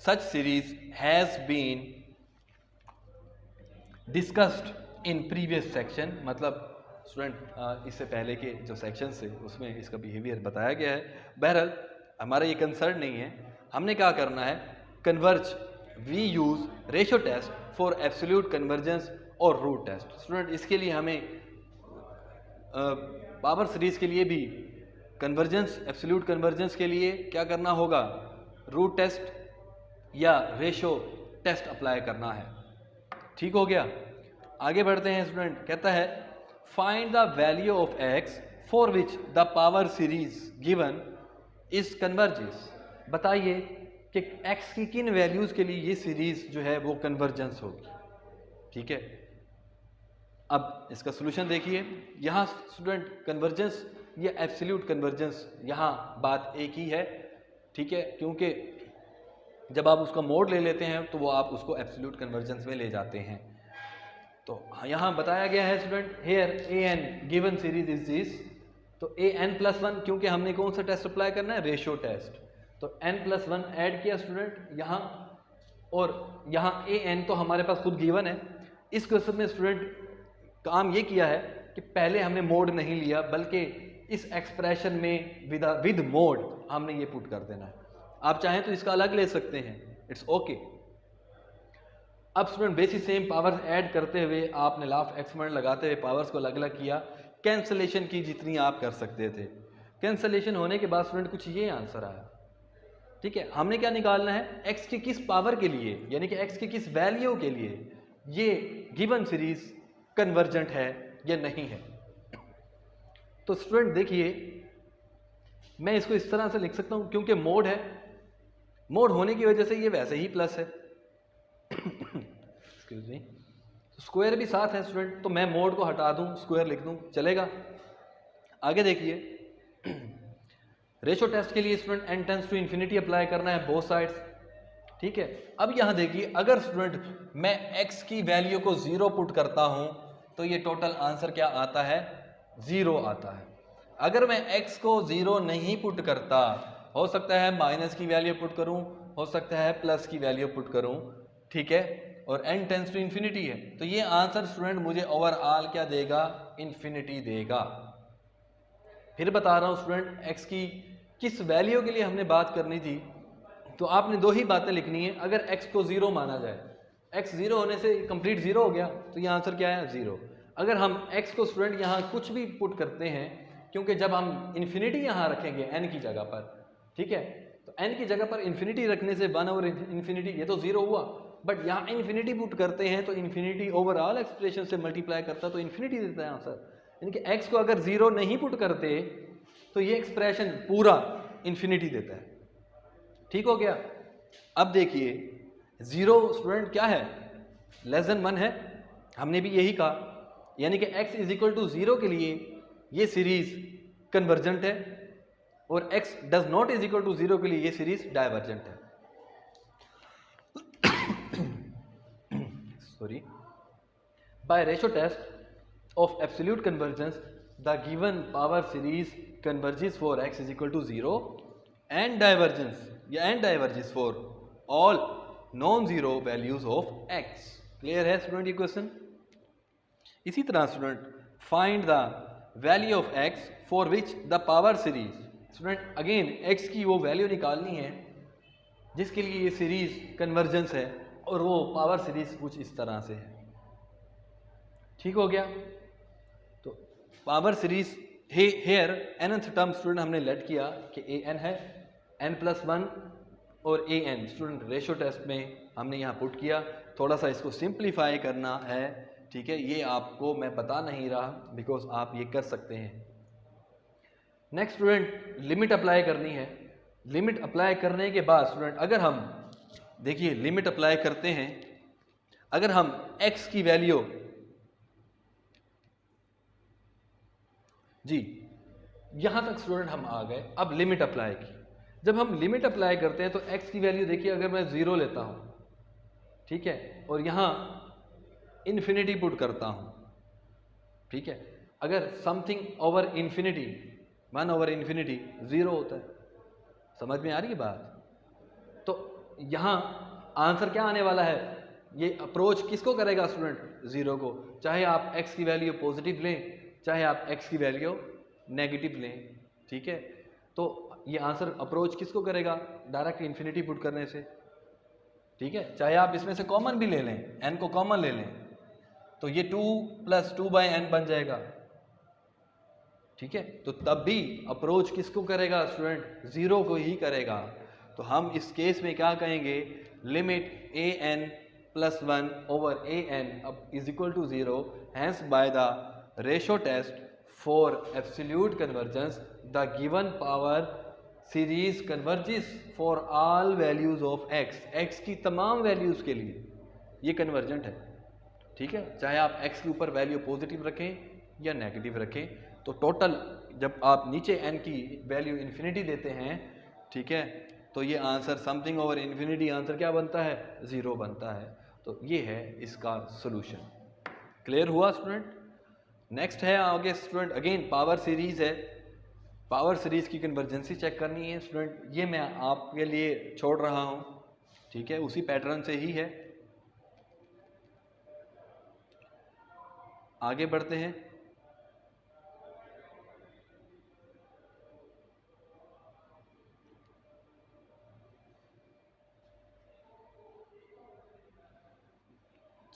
such series has been discussed in previous section, मतलब स्टूडेंट इससे पहले के जो सेक्शन से उसमें इसका बिहेवियर बताया गया है। बहरहाल हमारा ये कंसर्न नहीं है, हमने क्या करना है, converge, we use ratio test for absolute convergence और रूट टेस्ट। स्टूडेंट इसके लिए हमें पावर सीरीज के लिए भी कन्वर्जेंस, एब्सोल्यूट कन्वर्जेंस के लिए क्या करना होगा, रूट टेस्ट या रेशो टेस्ट अप्लाई करना है, ठीक हो गया। आगे बढ़ते हैं स्टूडेंट, कहता है find the value of x for which the power series given is convergence. बताइए कि x की किन वैल्यूज के लिए ये सीरीज जो है वो कन्वर्जेंस होगी, ठीक है। अब इसका सोल्यूशन देखिए, यहाँ स्टूडेंट कन्वर्जेंस या एब्सोल्यूट कन्वर्जेंस यहाँ बात एक ही है, ठीक है, क्योंकि जब आप उसका मोड ले लेते हैं तो वो आप उसको एब्सोल्यूट कन्वर्जेंस में ले जाते हैं। तो यहाँ बताया गया है student, here A N given series is this, तो ए एन प्लस 1, क्योंकि हमने कौन सा टेस्ट अप्लाई करना है, रेशो टेस्ट, तो एन प्लस 1 ऐड किया स्टूडेंट यहाँ, और यहाँ ए एन तो हमारे पास खुद गिवन है। इस क्वेश्चन में स्टूडेंट काम ये किया है कि पहले हमने मोड नहीं लिया, बल्कि इस एक्सप्रेशन में विद मोड हमने ये पुट कर देना है। आप चाहें तो इसका अलग ले सकते हैं, इट्स ओके। अब student basic same powers add करते हुए आपने लास्ट एक्सपेरिमेंट लगाते हुए पावर्स को अलग अलग किया, कैंसलेशन की जितनी आप कर सकते थे। कैंसलेशन होने के बाद स्टूडेंट कुछ ये आंसर आया, ठीक है। हमने क्या निकालना है, x की किस पावर के लिए, यानी कि x की किस वैल्यू के लिए ये गिवन सीरीज कन्वर्जेंट है या नहीं है। तो स्टूडेंट देखिए, मैं इसको इस तरह से लिख सकता हूं, क्योंकि मोड है, मोड होने की वजह से ये वैसे ही प्लस है, एक्सक्यूज मी, स्क्वायर भी साथ है स्टूडेंट, तो मैं मोड को हटा दूं स्क्वायर लिख दूं, चलेगा। आगे देखिए, रेशो टेस्ट के लिए student n tends to infinity apply करना है बोथ साइड्स, ठीक है। अब यहां देखिए, अगर स्टूडेंट मैं x की वैल्यू को 0 पुट करता हूं तो ये टोटल आंसर क्या आता है, ज़ीरो आता है। अगर मैं x को ज़ीरो नहीं पुट करता, हो सकता है माइनस की वैल्यू पुट करूं, हो सकता है प्लस की वैल्यू पुट करूं, ठीक है, और n टेंस टू इन्फिनिटी है, तो ये आंसर स्टूडेंट मुझे ओवरऑल क्या देगा, इन्फिनिटी देगा। फिर बता रहा हूं स्टूडेंट, x की किस वैल्यू के लिए हमने बात करनी थी, तो आपने दो ही बातें लिखनी है। अगर x को ज़ीरो माना जाए, x ज़ीरो होने से कंप्लीट ज़ीरो हो गया, तो ये आंसर क्या है, ज़ीरो। अगर हम x को स्टूडेंट यहाँ कुछ भी पुट करते हैं, क्योंकि जब हम इन्फिनिटी यहाँ रखेंगे n की जगह पर, ठीक है, तो n की जगह पर इन्फिनिटी रखने से 1 ओवर इन्फिनिटी, ये तो ज़ीरो हुआ, बट यहाँ इन्फिनिटी पुट करते हैं तो इन्फिनिटी ओवरऑल एक्सप्रेशन से मल्टीप्लाई करता है तो इन्फिनिटी देता है आंसर। यानी कि x को अगर ज़ीरो नहीं पुट करते तो ये एक्सप्रेशन पूरा इन्फिनिटी देता है। ठीक हो गया। अब देखिए ज़ीरो स्टूडेंट क्या है, लेस देन 1 है, हमने भी यही कहा, यानी कि x is equal to zero के लिए ये सीरीज कन्वर्जेंट है, और x does not is equal to zero के लिए ये सीरीज डाइवर्जेंट है। Sorry, by ratio test of absolute convergence the given power series converges for x is equal to zero and divergence या and diverges for all non zero values of x। Clear है student ये क्वेश्चन। इसी तरह student find the value of x for which the power series, student again x की वो value निकालनी है जिसके लिए ये सीरीज कन्वर्जेंस है, और वो पावर सीरीज कुछ इस तरह से है। ठीक हो गया। तो power series here nth term student हमने लेट किया कि an है, n+1 और an स्टूडेंट रेशो टेस्ट में हमने यहाँ पुट किया। थोड़ा सा इसको सिंप्लीफाई करना है, ठीक है, ये आपको मैं बता नहीं रहा बिकॉज आप ये कर सकते हैं। नेक्स्ट स्टूडेंट लिमिट अप्लाई करनी है। लिमिट अप्लाई करने के बाद स्टूडेंट अगर हम देखिए लिमिट अप्लाई करते हैं, अगर हम x की वैल्यू जी यहां तक स्टूडेंट हम आ गए, अब लिमिट अप्लाई की। जब हम लिमिट अप्लाई करते हैं तो x की वैल्यू देखिए, अगर मैं ज़ीरो लेता हूं, ठीक है, और यहां इन्फिनिटी पुट करता हूं, ठीक है, अगर something over infinity 1 over infinity zero होता है, समझ में आ रही है बात। तो यहां आंसर क्या आने वाला है, ये अप्रोच किसको करेगा स्टूडेंट, ज़ीरो को, चाहे आप x की वैल्यू पॉजिटिव लें, चाहे आप x की वैल्यू नेगेटिव लें, ठीक है। तो ये आंसर अप्रोच किसको करेगा, डायरेक्ट इन्फिनिटी पुट करने से, ठीक है। चाहे आप इसमें से कॉमन भी ले लें, n को कॉमन ले लें, तो ये 2 + 2/n बन जाएगा, ठीक है। तो तब भी अप्रोच किसको करेगा स्टूडेंट, ज़ीरो को ही करेगा। तो हम इस केस में क्या कहेंगे, लिमिट an+1 ओवर an अब is equal to zero, hence by the ratio test for absolute convergence the given power series converges for all values of x की तमाम वैल्यूज के लिए ये कन्वर्जेंट है, ठीक है, चाहे आप x के ऊपर वैल्यू पॉजिटिव रखें या नेगेटिव रखें। तो टोटल जब आप नीचे n की वैल्यू इन्फिनिटी देते हैं, ठीक है, तो ये answer something over infinity answer क्या बनता है, ज़ीरो बनता है। तो ये है इसका सोल्यूशन। क्लियर हुआ स्टूडेंट। नेक्स्ट है आगे स्टूडेंट, अगेन पावर सीरीज है, पावर सीरीज की कन्वर्जेंसी चेक करनी है स्टूडेंट, ये मैं आपके लिए छोड़ रहा हूँ, ठीक है, उसी पैटर्न से ही है। आगे बढ़ते हैं।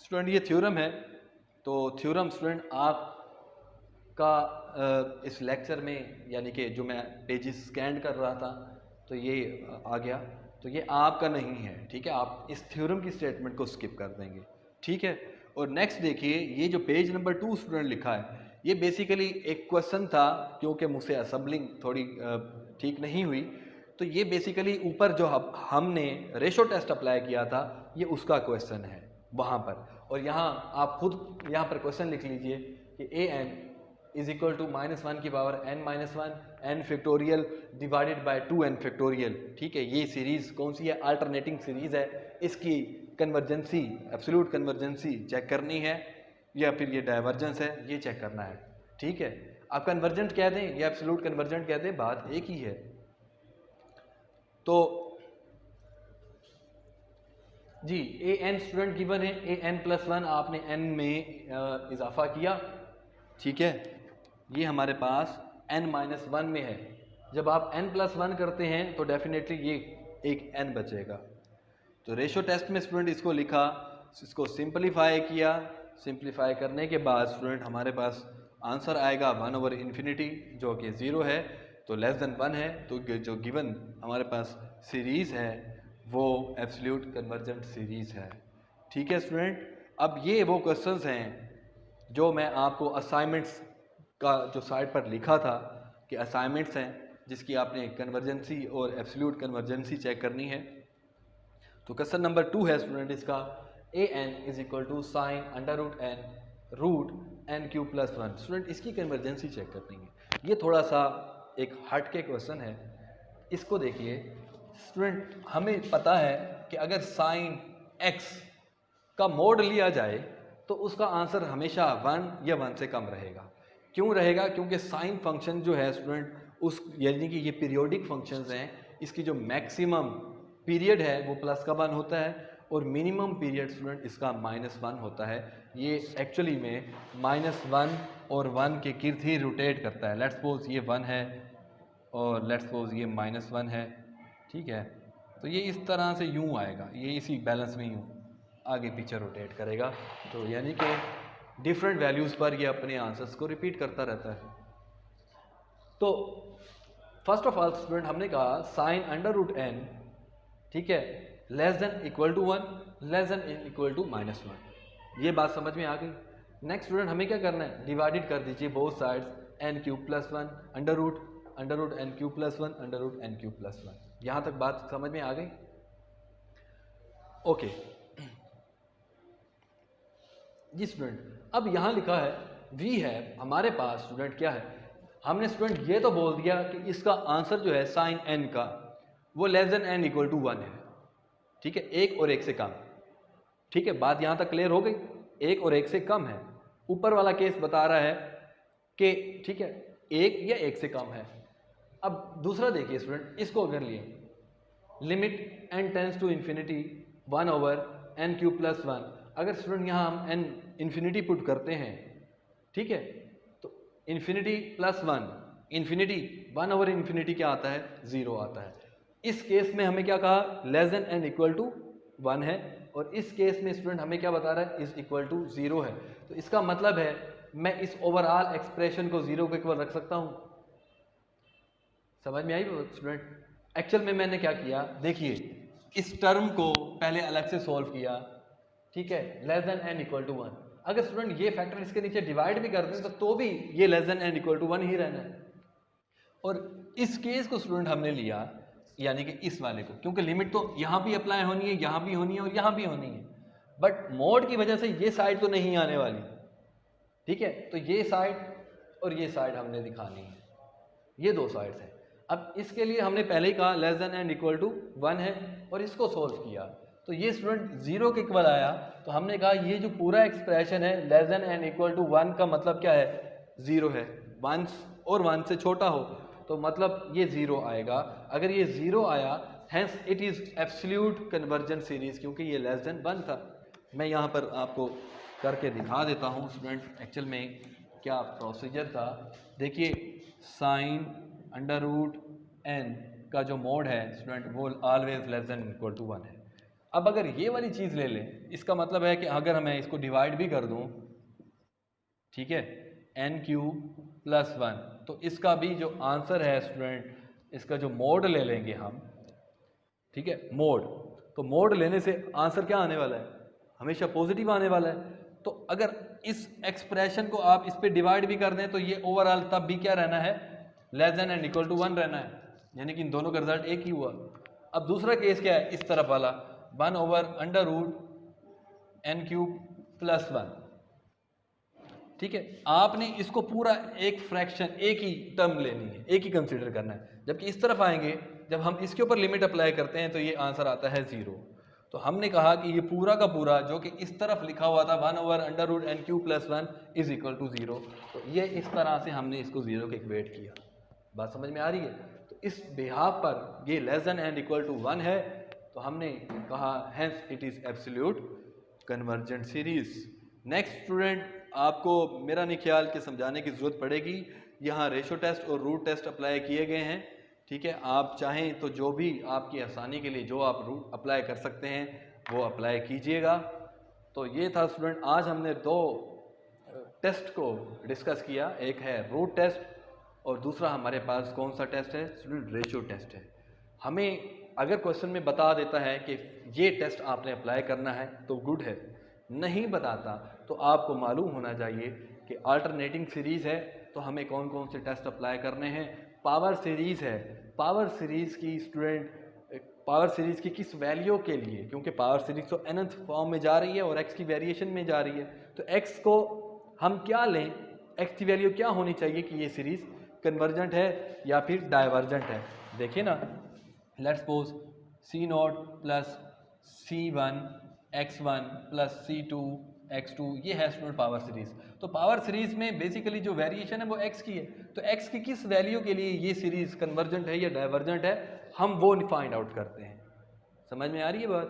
स्टूडेंट ये थ्योरम है, तो थ्योरम स्टूडेंट आपका इस लेक्चर में, यानी कि जो मैं पेजेस स्कैन कर रहा था तो ये आ गया, तो ये आपका नहीं है, ठीक है, आप इस थ्योरम की स्टेटमेंट को स्किप कर देंगे, ठीक है। और नेक्स्ट देखिए, ये जो पेज नंबर 2 स्टूडेंट लिखा है, ये बेसिकली एक क्वेश्चन था, क्योंकि मुझसे असम्बलिंग थोड़ी ठीक नहीं हुई, तो ये बेसिकली ऊपर जो हमने रेशो टेस्ट अप्लाई किया था, ये उसका क्वेश्चन है वहाँ पर। और यहाँ आप खुद यहाँ पर क्वेश्चन लिख लीजिए कि an इज इक्वल टू -1 की power n-1 n factorial divided by 2n factorial, ठीक है। ये सीरीज़ कौन सी है, अल्टरनेटिंग सीरीज़ है, इसकी कन्वर्जेंसी एब्सोल्यूट कन्वर्जेंसी चेक करनी है, या फिर ये डाइवर्जेंस है ये चेक करना है, ठीक है। आप कन्वर्जेंट कह दें या एब्सोल्यूट कन्वर्जेंट कह दें, बात एक ही है। तो जी ए एन स्टूडेंट गिवन है, ए एन प्लस वन आपने एन में इजाफा किया, ठीक है, ये हमारे पास एन माइनस वन में है। जब आप एन प्लस वन करते हैं तो डेफिनेटली ये एक एन बचेगा। तो रेशो टेस्ट में स्टूडेंट इसको लिखा, इसको सिंपलीफाई किया, सिंपलीफाई करने के बाद स्टूडेंट हमारे पास आंसर आएगा 1/∞, जो कि 0 है, तो लेस देन 1 है। तो जो गिवन हमारे पास सीरीज़ है वो एब्सोल्यूट कन्वर्जेंट सीरीज़ है। ठीक है स्टूडेंट, अब ये वो क्वेश्चंस हैं जो मैं आपको असाइनमेंट्स का जो साइड पर लिखा था कि असाइनमेंट्स हैं जिसकी आपने कन्वर्जेंसी और एब्सोल्यूट कन्वर्जेंसी चेक करनी है। तो क्वेश्चन नंबर 2 है स्टूडेंट इसका, a n is equal to sine under root n q plus one. Student इसकी कन्वर्जेंसी चेक करनी है। ये थोड़ा सा एक हट के क्वेश्चन है, इसको देखिए स्टूडेंट। हमें पता है कि अगर साइन एक्स का मोड लिया जाए तो उसका आंसर हमेशा 1 या 1 से कम रहेगा। क्यों रहेगा? क्योंकि साइन फंक्शन जो है स्टूडेंट उस यानी कि ये पीरियोडिक फंक्शंस हैं, इसकी जो मैक्सिमम पीरियड है वो प्लस का 1 होता है और मिनिमम पीरियड स्टूडेंट इसका -1 होता है। ये एक्चुअली में -1 और 1 के गिर्द ही रोटेट करता है। लेट्स सपोज ये 1 है और लेट्स सपोज ये -1 है, ठीक है, तो ये इस तरह से यूं आएगा, ये इसी बैलेंस में यूं आगे पीछे रोटेट करेगा। तो यानी कि डिफरेंट वैल्यूज़ पर ये अपने आंसर्स को रिपीट करता रहता है। तो फर्स्ट ऑफ ऑल स्टूडेंट हमने कहा साइन अंडर रूट एन, ठीक है, less than equal to 1, less than equal to -1। ये बात समझ में आ गई। नेक्स्ट स्टूडेंट हमें क्या करना है, डिवाइडेड कर दीजिए both sides n cube plus 1 under root n cube plus 1 under root n cube plus 1। यहाँ तक बात समझ में आ गई? ओके जी स्टूडेंट, अब यहाँ लिखा है वी है हमारे पास स्टूडेंट क्या है, हमने स्टूडेंट ये तो बोल दिया कि इसका आंसर जो है साइन एन का वो less than n equal to 1 है, ठीक है, 1 और 1 से कम। ठीक है, बात यहाँ तक क्लियर हो गई, 1 और 1 से कम है। ऊपर वाला केस बता रहा है कि ठीक है 1 या 1 से कम है। अब दूसरा देखिए स्टूडेंट, इसको अगर लिए limit n tends to infinity 1/n cube plus 1, अगर स्टूडेंट यहाँ हम n इन्फिनिटी पुट करते हैं, ठीक है, तो इन्फिनिटी प्लस 1, इन्फिनिटी 1/∞ क्या आता है, 0 आता है। इस केस में हमें क्या कहा, less than n equal to 1 है, और इस केस में स्टूडेंट हमें क्या बता रहा है, इज इक्वल टू 0 है। तो इसका मतलब है मैं इस ओवरऑल एक्सप्रेशन को 0 के इक्वल रख सकता हूँ। समझ में आई स्टूडेंट? एक्चुअल में मैंने क्या किया, देखिए इस टर्म को पहले अलग से सॉल्व किया, ठीक है, less than n equal to 1। अगर स्टूडेंट ये फैक्टर इसके नीचे डिवाइड भी कर दें तो भी ये less than n equal to 1 ही रहना है। और इस केस को स्टूडेंट हमने लिया यानी कि इस वाले को, क्योंकि लिमिट तो यहाँ भी अप्लाई होनी है, यहाँ भी होनी है और यहाँ भी होनी है, बट मोड की वजह से ये साइड तो नहीं आने वाली, ठीक है, तो ये साइड और ये साइड हमने दिखानी है, ये दो साइड्स हैं। अब इसके लिए हमने पहले ही कहा less than n equal to 1 है और इसको सोल्व किया तो ये स्टूडेंट 0 के इक्वल आया। तो हमने कहा ये जो पूरा एक्सप्रेशन है less than n equal to 1 का मतलब क्या है, 0 है। 1 और 1 से छोटा हो तो मतलब ये 0 आएगा। अगर ये 0 आया hence it is absolute convergent series, क्योंकि ये लेस देन 1 था। मैं यहाँ पर आपको करके दिखा देता हूँ स्टूडेंट एक्चुअल में क्या प्रोसीजर था। देखिए साइन अंडर रूट n का जो मोड है स्टूडेंट वो always less than equal to 1 है। अब अगर ये वाली चीज़ ले लें, इसका मतलब है कि अगर मैं इसको डिवाइड भी कर दूं, ठीक है, n क्यूब प्लस 1, तो इसका भी जो आंसर है स्टूडेंट, इसका जो मोड ले लेंगे हम, ठीक है, मोड, तो मोड लेने से आंसर क्या आने वाला है, हमेशा पॉजिटिव आने वाला है। तो अगर इस एक्सप्रेशन को आप इस पे डिवाइड भी कर दें तो ये ओवरऑल तब भी क्या रहना है, less than and equal to 1 रहना है, यानी कि इन दोनों का रिजल्ट एक ही हुआ। अब दूसरा केस क्या है, इस तरफ वाला 1/√n क्यूब प्लस 1, ठीक है, आपने इसको पूरा एक फ्रैक्शन, एक ही टर्म लेनी है, एक ही कंसीडर करना है। जबकि इस तरफ आएंगे, जब हम इसके ऊपर लिमिट अप्लाई करते हैं तो ये आंसर आता है 0। तो तो हमने कहा कि ये पूरा का पूरा जो कि इस तरफ लिखा हुआ था 1/√n³ + 1 इज इक्वल टू 0, तो ये इस तरह से हमने इसको 0 के इक्वेट किया। बात समझ में आ रही है? तो इस बिहाफ पर ये less than and equal to 1 है, तो हमने कहा hence it is absolute convergent series. Next student, आपको मेरा नहीं ख्याल कि समझाने की ज़रूरत पड़ेगी। यहाँ रेशो टेस्ट और रूट टेस्ट अप्लाई किए गए हैं, ठीक है। आप चाहें तो जो भी आपकी आसानी के लिए जो आप रूट अप्लाई कर सकते हैं वो अप्लाई कीजिएगा। तो ये था स्टूडेंट, आज हमने दो टेस्ट को डिस्कस किया, एक है रूट टेस्ट और दूसरा हमारे पास कौन सा टेस्ट है स्टूडेंट, रेशियो टेस्ट है। हमें अगर क्वेश्चन में बता देता है कि ये टेस्ट आपने अप्लाई करना है तो गुड है, नहीं बताता तो आपको मालूम होना चाहिए कि अल्टरनेटिंग सीरीज़ है तो हमें कौन कौन से टेस्ट अप्लाई करने हैं। पावर सीरीज़ है, पावर सीरीज़ की स्टूडेंट, पावर सीरीज़ की किस वैल्यू के लिए, क्योंकि पावर सीरीज़ तो nth फॉर्म में जा रही है और x की वेरिएशन में जा रही है, तो x को हम क्या लें, x की वैल्यू क्या होनी चाहिए कि ये सीरीज़ कन्वर्जेंट है या फिर डाइवर्जेंट है। देखिए ना, let's suppose C0 + C1 x1 + C2 x2, ये है स्टूडेंट पावर सीरीज़। तो पावर सीरीज़ में बेसिकली जो वेरिएशन है वो x की है, तो x की किस वैल्यू के लिए ये सीरीज़ कन्वर्जेंट है या डाइवर्जेंट है, हम वो फाइंड आउट करते हैं। समझ में आ रही है बात?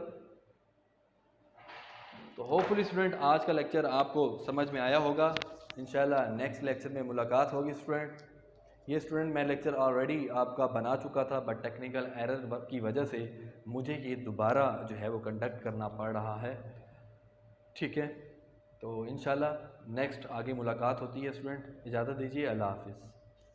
तो होपफुली स्टूडेंट आज का लेक्चर आपको समझ में आया होगा। इंशाल्लाह नेक्स्ट लेक्चर में मुलाकात होगी स्टूडेंट। ये स्टूडेंट मैं लेक्चर ऑलरेडी आपका बना चुका था, बट टेक्निकल एरर की वजह से मुझे ये दोबारा जो है वो कंडक्ट करना पड़ रहा है, ठीक है। तो इंशाल्लाह नेक्स्ट आगे मुलाकात होती है स्टूडेंट। इजाज़त दीजिए, अल्लाह हाफिज़।